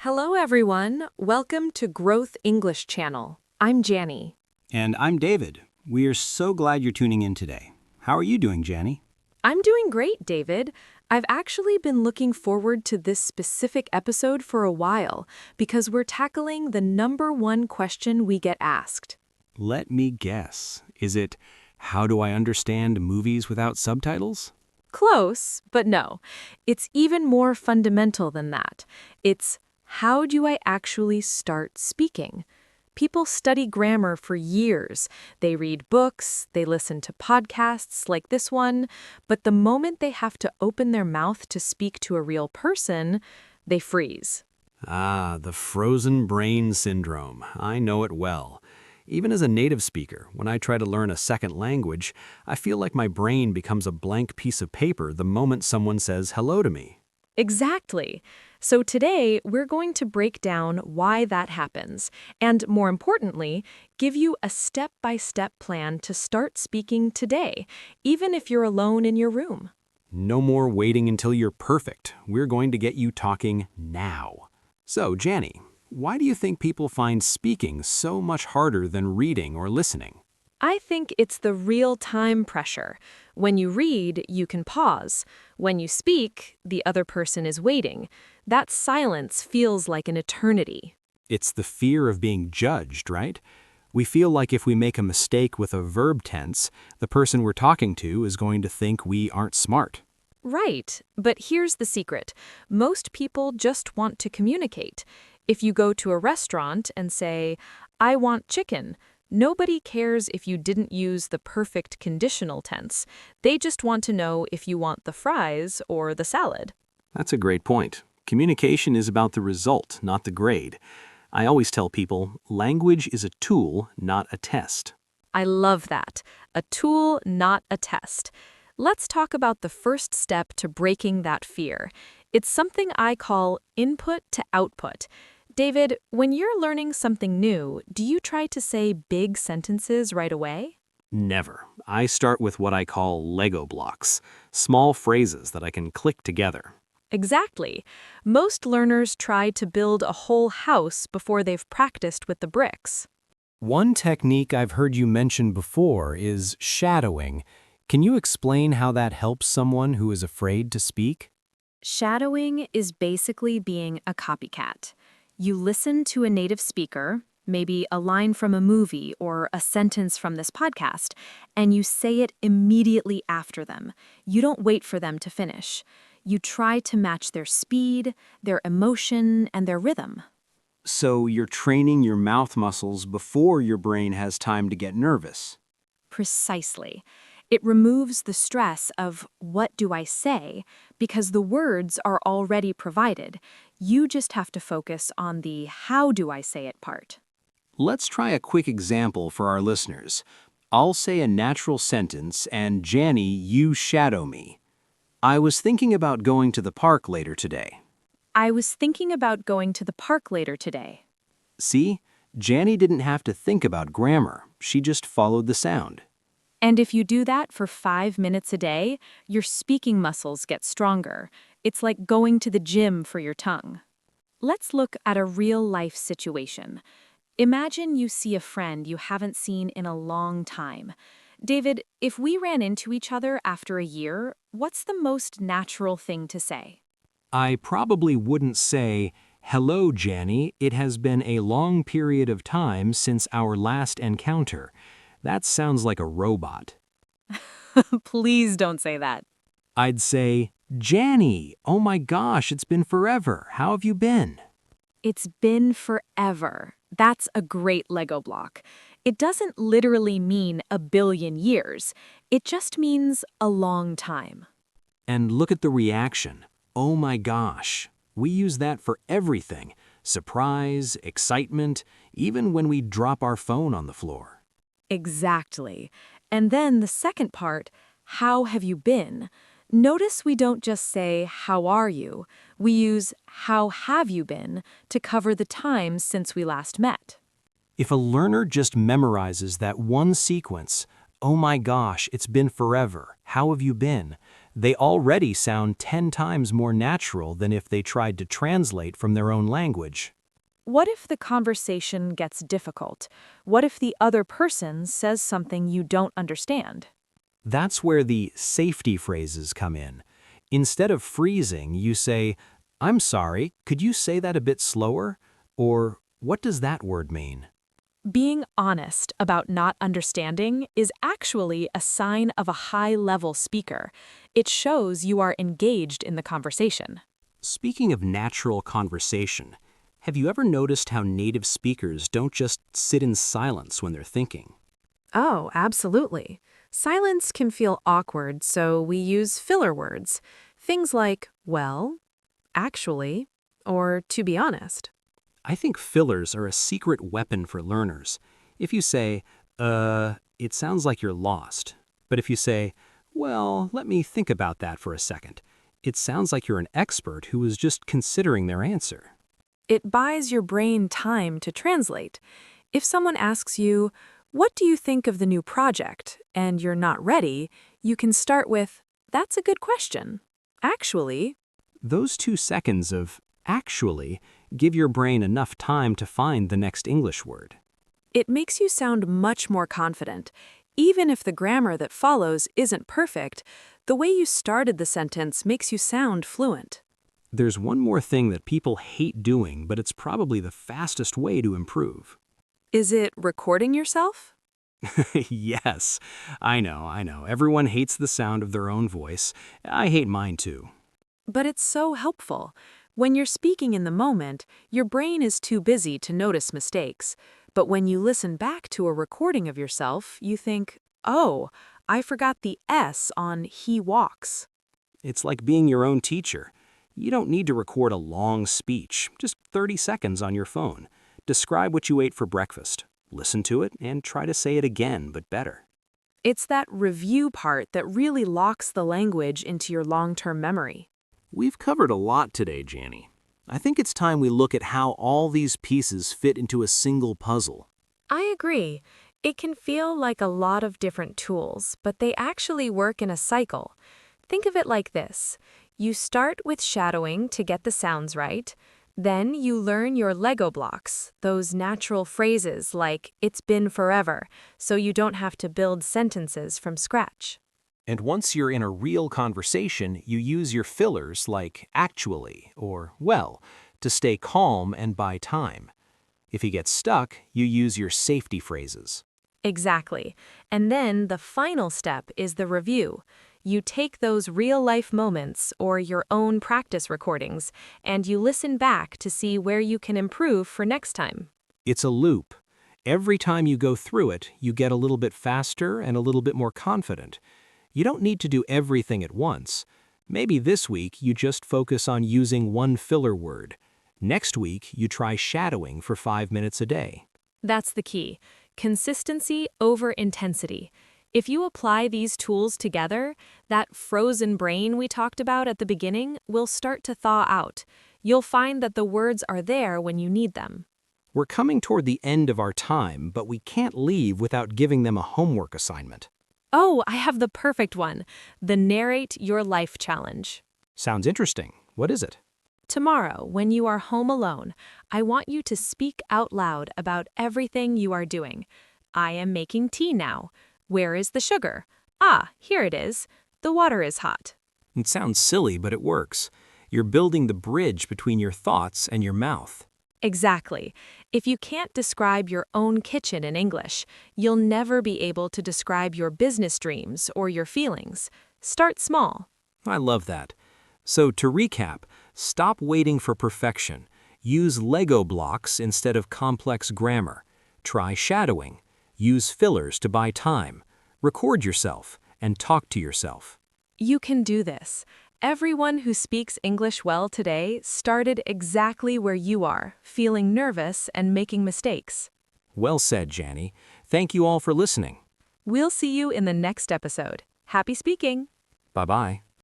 Hello, everyone. Welcome to Growth English Channel. I'm Janny. And I'm David. We are so glad you're tuning in today. How are you doing, Janny? I'm doing great, David. I've actually been looking forward to this specific episode for a while because we're tackling the number one question we get asked. Let me guess. Is it, how do I understand movies without subtitles? Close, but no. It's even more fundamental than that. It's, how do I actually start speaking? People study grammar for years. They read books, they listen to podcasts like this one, but the moment they have to open their mouth to speak to a real person, they freeze. Ah, the frozen brain syndrome. I know it well. Even as a native speaker, when I try to learn a second language, I feel like my brain becomes a blank piece of paper the moment someone says hello to me. Exactly. So today, we're going to break down why that happens, and more importantly, give you a step-by-step plan to start speaking today, even if you're alone in your room. No more waiting until you're perfect. We're going to get you talking now. So, Janny, why do you think people find speaking so much harder than reading or listening? I think it's the real-time pressure. When you read, you can pause. When you speak, the other person is waiting. That silence feels like an eternity. It's the fear of being judged, right? We feel like if we make a mistake with a verb tense, the person we're talking to is going to think we aren't smart. Right, but here's the secret. Most people just want to communicate. If you go to a restaurant and say, "I want chicken," nobody cares if you didn't use the perfect conditional tense. They just want to know if you want the fries or the salad. That's a great point. Communication is about the result, not the grade. I always tell people, language is a tool, not a test. I love that. A tool, not a test. Let's talk about the first step to breaking that fear. It's something I call input to output. David, when you're learning something new, do you try to say big sentences right away? Never. I start with what I call Lego blocks, small phrases that I can click together. Exactly. Most learners try to build a whole house before they've practiced with the bricks. One technique I've heard you mention before is shadowing. Can you explain how that helps someone who is afraid to speak? Shadowing is basically being a copycat. You listen to a native speaker, maybe a line from a movie or a sentence from this podcast, and you say it immediately after them. You don't wait for them to finish. You try to match their speed, their emotion, and their rhythm. So you're training your mouth muscles before your brain has time to get nervous. Precisely. It removes the stress of what do I say because the words are already provided. You just have to focus on the how do I say it part. Let's try a quick example for our listeners. I'll say a natural sentence and Janny, you shadow me. I was thinking about going to the park later today. I was thinking about going to the park later today. See? Janny didn't have to think about grammar. She just followed the sound. And if you do that for 5 minutes a day, your speaking muscles get stronger. It's like going to the gym for your tongue. Let's look at a real-life situation. Imagine you see a friend you haven't seen in a long time. David, if we ran into each other after a year, what's the most natural thing to say? I probably wouldn't say, "Hello, Janny, it has been a long period of time since our last encounter." That sounds like a robot. Please don't say that. I'd say, "Janny, oh my gosh, it's been forever. How have you been?" It's been forever. That's a great Lego block. It doesn't literally mean a billion years. It just means a long time. And look at the reaction. Oh my gosh. We use that for everything. Surprise, excitement, even when we drop our phone on the floor. Exactly. And then the second part, how have you been? Notice we don't just say, how are you? We use, how have you been, to cover the time since we last met. If a learner just memorizes that one sequence, "Oh my gosh, it's been forever. How have you been?" They already sound 10 times more natural than if they tried to translate from their own language. What if the conversation gets difficult? What if the other person says something you don't understand? That's where the safety phrases come in. Instead of freezing, you say, "I'm sorry, could you say that a bit slower?" Or, "What does that word mean?" Being honest about not understanding is actually a sign of a high-level speaker. It shows you are engaged in the conversation. Speaking of natural conversation, have you ever noticed how native speakers don't just sit in silence when they're thinking? Oh, absolutely. Silence can feel awkward, so we use filler words. Things like, well, actually, or to be honest. I think fillers are a secret weapon for learners. If you say, it sounds like you're lost. But if you say, well, let me think about that for a second, it sounds like you're an expert who was just considering their answer. It buys your brain time to translate. If someone asks you, what do you think of the new project, and you're not ready, you can start with, that's a good question. Actually, Those 2 seconds of actually give your brain enough time to find the next English word. it makes you sound much more confident. Even if the grammar that follows isn't perfect, the way you started the sentence makes you sound fluent. There's one more thing that people hate doing, but it's probably the fastest way to improve. Is it recording yourself? Yes, I know. Everyone hates the sound of their own voice. I hate mine too. But it's so helpful. When you're speaking in the moment, your brain is too busy to notice mistakes. But when you listen back to a recording of yourself, you think, oh, I forgot the S on he walks. It's like being your own teacher. You don't need to record a long speech, just 30 seconds on your phone. Describe what you ate for breakfast. Listen to it and try to say it again, but better. It's that review part that really locks the language into your long-term memory. We've covered a lot today, Janny. I think it's time we look at how all these pieces fit into a single puzzle. I agree. It can feel like a lot of different tools, but they actually work in a cycle. Think of it like this. You start with shadowing to get the sounds right. Then you learn your Lego blocks, those natural phrases like, it's been forever, so you don't have to build sentences from scratch. And once you're in a real conversation, you use your fillers like actually or well to stay calm and buy time. If you get stuck, you use your safety phrases. Exactly. And then the final step is the review. You take those real-life moments or your own practice recordings, and you listen back to see where you can improve for next time. It's a loop. Every time you go through it, you get a little bit faster and a little bit more confident. You don't need to do everything at once. Maybe this week you just focus on using one filler word. Next week, you try shadowing for 5 minutes a day. That's the key. Consistency over intensity. If you apply these tools together, that frozen brain we talked about at the beginning will start to thaw out. You'll find that the words are there when you need them. We're coming toward the end of our time, but we can't leave without giving them a homework assignment. Oh, I have the perfect one. The Narrate Your Life Challenge. Sounds interesting. What is it? Tomorrow, when you are home alone, I want you to speak out loud about everything you are doing. I am making tea now. Where is the sugar? Ah, here it is. The water is hot. It sounds silly, but it works. You're building the bridge between your thoughts and your mouth. Exactly. If you can't describe your own kitchen in English, you'll never be able to describe your business dreams or your feelings. Start small. I love that. So to recap, stop waiting for perfection. Use Lego blocks instead of complex grammar. Try shadowing. Use fillers to buy time. Record yourself and talk to yourself. You can do this. Everyone who speaks English well today started exactly where you are, feeling nervous and making mistakes. Well said, Janny. Thank you all for listening. We'll see you in the next episode. Happy speaking! Bye-bye.